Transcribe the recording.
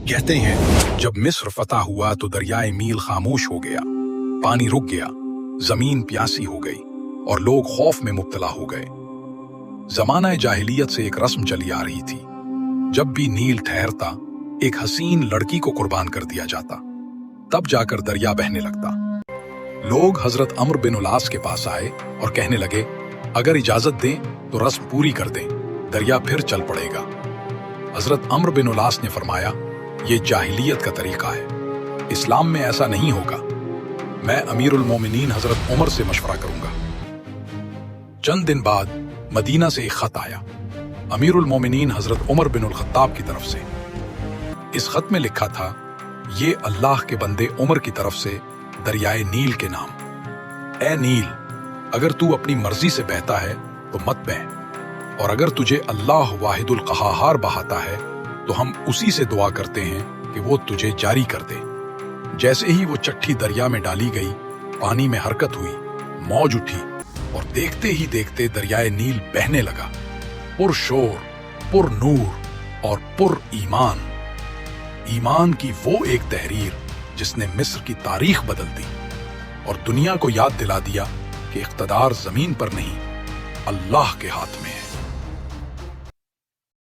कहते हैं जब मिस्र फतह हुआ तो दरियाए नील खामोश हो गया, पानी रुक गया, जमीन प्यासी हो गई और लोग खौफ में मुब्तला हो गए। जमाना जाहिलियत से एक रस्म चली आ रही थी, जब भी नील ठहरता एक हसीन लड़की को कुर्बान कर दिया जाता, तब जाकर दरिया बहने लगता। लोग हजरत अम्र बिन उलास के पास आए और कहने लगे, अगर इजाजत दें तो रस्म पूरी कर दें, दरिया फिर चल पड़ेगा। हजरत अम्र बिन उलास ने फरमाया, ये जाहिलियत का तरीका है, इस्लाम में ऐसा नहीं होगा। मैं अमीरुल मोमिनीन हजरत उमर से मशवरा करूंगा। चंद दिन बाद मदीना से एक खत आया, अमीरुल मोमिनीन हजरत उमर बिन उल खत्ताब की तरफ से। इस खत में लिखा था, ये अल्लाह के बंदे उमर की तरफ से दरियाए नील के नाम। ए नील, अगर तू अपनी मर्जी से बहता है तो मत बह, और अगर तुझे अल्लाह वाहिदुल कहार बहाता है तो हम उसी से दुआ करते हैं कि वो तुझे जारी कर दे। जैसे ही वो चट्टी दरिया में डाली गई, पानी में हरकत हुई, मौज उठी और देखते ही देखते दरियाए नील बहने लगा, पुरशोर, पुर नूर और पुर ईमान। ईमान की वो एक तहरीर जिसने मिस्र की तारीख बदल दी और दुनिया को याद दिला दिया कि इख्तदार जमीन पर नहीं, अल्लाह के हाथ में है।